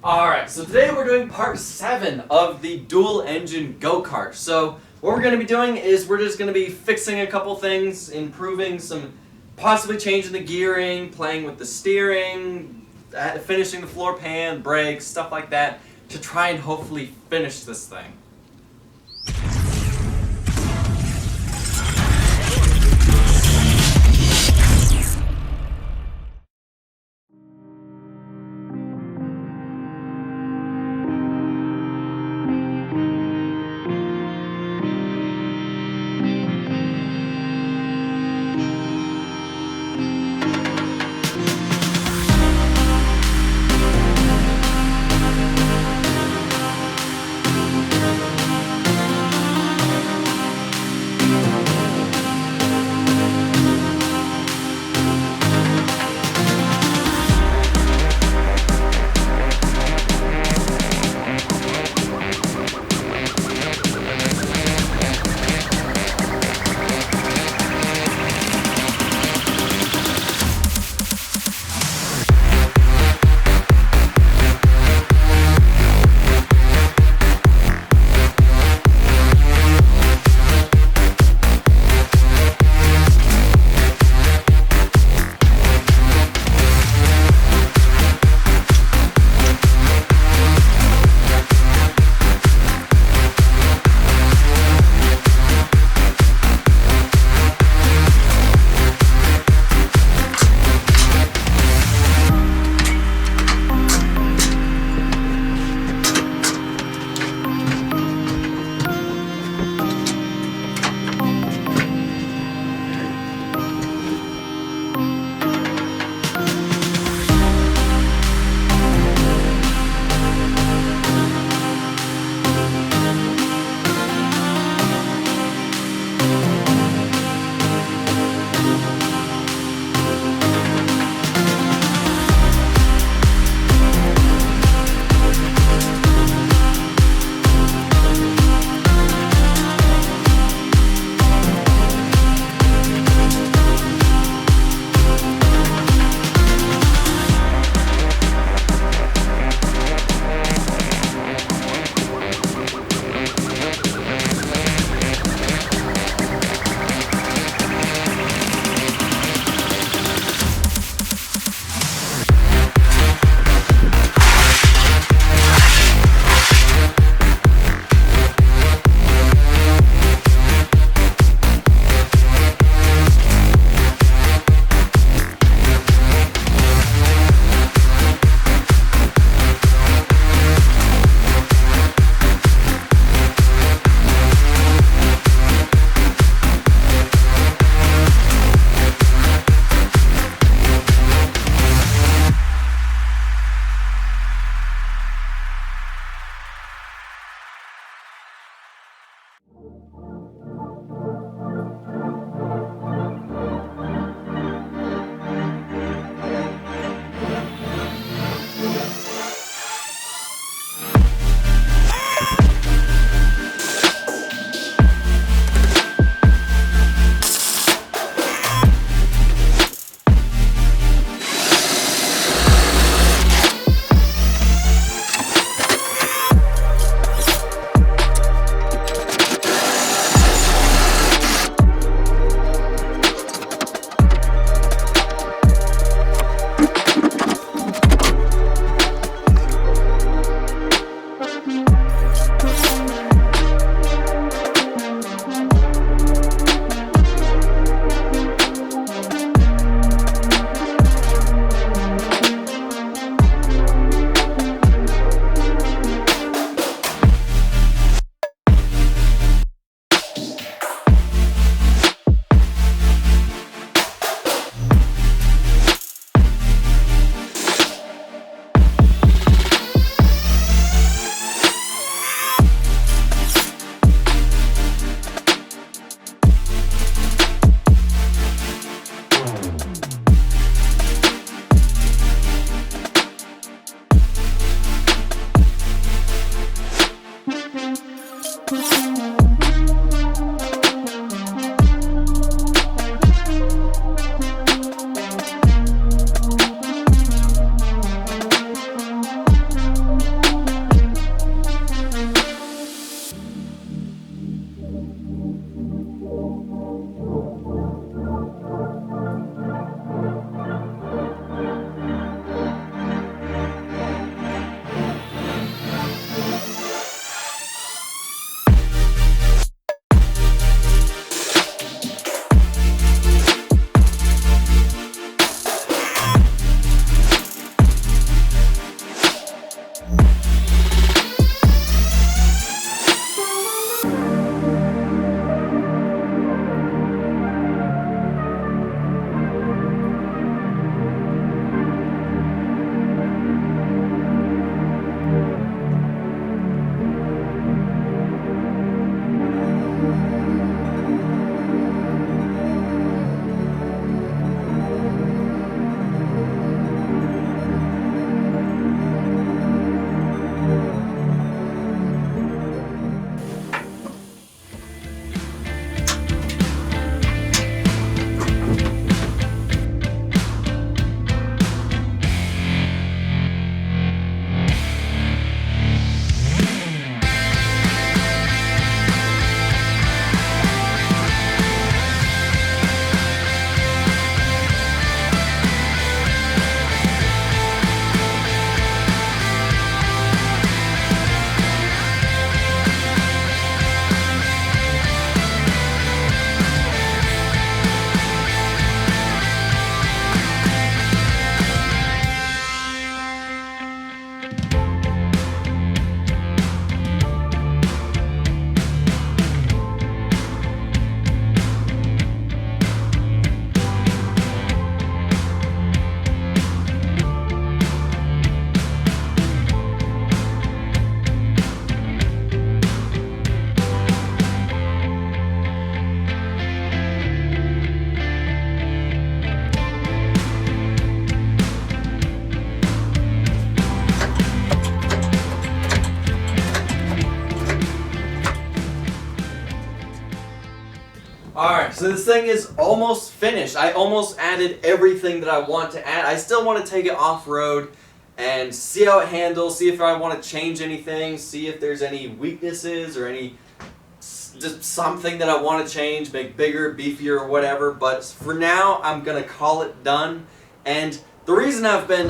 Alright, so today we're doing part 7 of the dual engine go-kart. So what we're going to be doing is we're just going to be fixing a couple things, improving some, possibly changing the gearing, playing with the steering, finishing the floor pan, brakes, stuff like that, to try and hopefully finish this thing. So this thing is almost finished. I almost added everything that I want to add. I still want to take it off-road and see how it handles, see if I want to change anything, see if there's any weaknesses or any just something that I want to change, make bigger, beefier, or whatever. But for now, I'm gonna call it done. And the reason I've been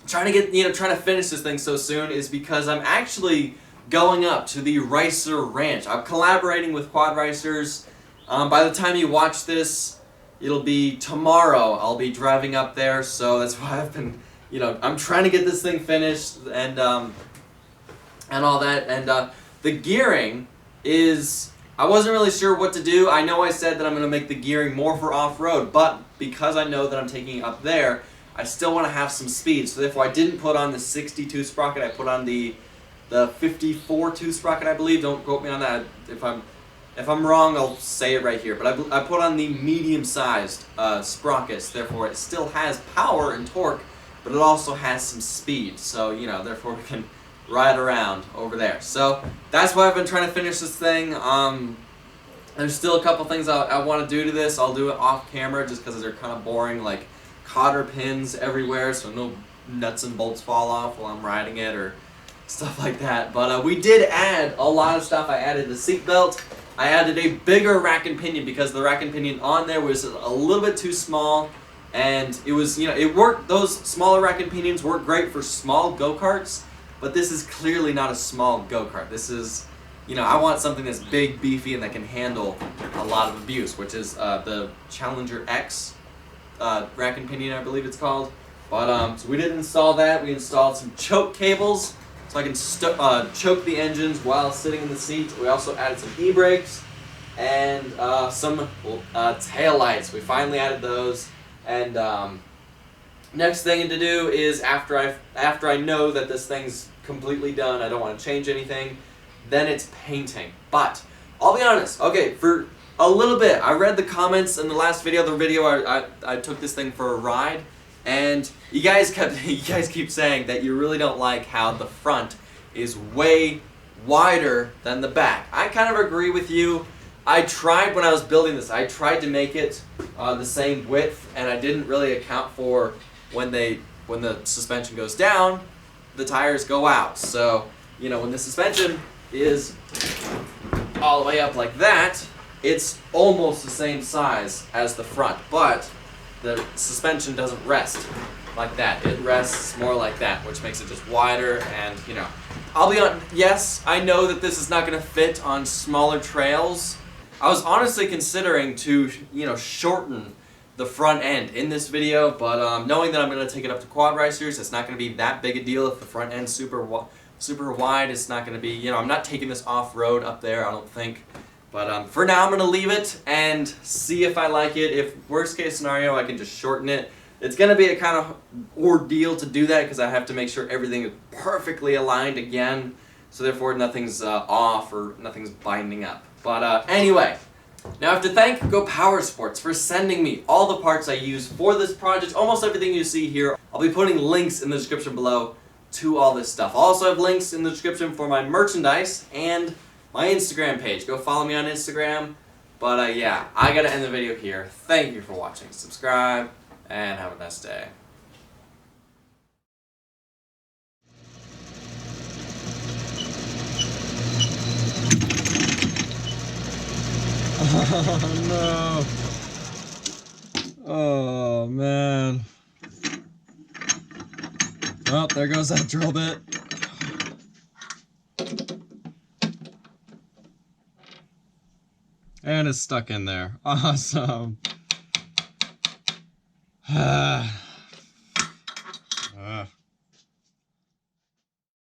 trying to finish this thing so soon is because I'm actually going up to the Ricer Ranch. I'm collaborating with Quad Ricers. By the time you watch this, it'll be tomorrow. I'll be driving up there, so that's why I've been, I'm trying to get this thing finished and all that. And the gearing is, I wasn't really sure what to do. I know I said that I'm going to make the gearing more for off-road, but because I know that I'm taking it up there, I still want to have some speed. So therefore I didn't put on the 62 sprocket. I put on the 54-2 sprocket, I believe. Don't quote me on that. If I'm wrong, I'll say it right here. But I put on the medium-sized sprockets. Therefore it still has power and torque, but it also has some speed. So, therefore we can ride around over there. So that's why I've been trying to finish this thing. There's still a couple things I want to do to this. I'll do it off camera just because they're kind of boring, like cotter pins everywhere so no nuts and bolts fall off while I'm riding it or stuff like that. But we did add a lot of stuff. I added the seat belt. I added a bigger rack and pinion because the rack and pinion on there was a little bit too small, and it was, it worked. Those smaller rack and pinions work great for small go-karts. But this is clearly not a small go-kart. This is, I want something that's big, beefy, and that can handle a lot of abuse, which is the Challenger X rack and pinion, I believe it's called. But so we did install that. We installed some choke cables so I can choke the engines while sitting in the seat. We also added some e-brakes and some tail lights. We finally added those. And next thing to do is after I know that this thing's completely done, I don't want to change anything, then it's painting. But I'll be honest, okay, for a little bit, I read the comments in the last video, I took this thing for a ride, and you guys keep saying that you really don't like how the front is way wider than the back. I kind of agree with you. I tried when I was building this, I tried to make it the same width, and I didn't really account for when the suspension goes down, the tires go out. So, when the suspension is all the way up like that, it's almost the same size as the front, but the suspension doesn't rest like that. It rests more like that, which makes it just wider. And, I'll be honest, yes, I know that this is not going to fit on smaller trails. I was honestly considering to, shorten the front end in this video, but knowing that I'm going to take it up to Quad Ricers, it's not going to be that big a deal. If the front end's super wide, it's not going to be, I'm not taking this off-road up there, I don't think. But for now, I'm going to leave it and see if I like it. If worst case scenario, I can just shorten it. It's going to be a kind of ordeal to do that because I have to make sure everything is perfectly aligned again, so therefore nothing's off or nothing's binding up. But anyway, now I have to thank Go Power Sports for sending me all the parts I use for this project. Almost everything you see here. I'll be putting links in the description below to all this stuff. I'll also have links in the description for my merchandise and my Instagram page. Go follow me on Instagram. But yeah, I gotta end the video here. Thank you for watching. Subscribe, and have a nice day. Oh no. Oh man. Well, there goes that drill bit. And it's stuck in there. Awesome.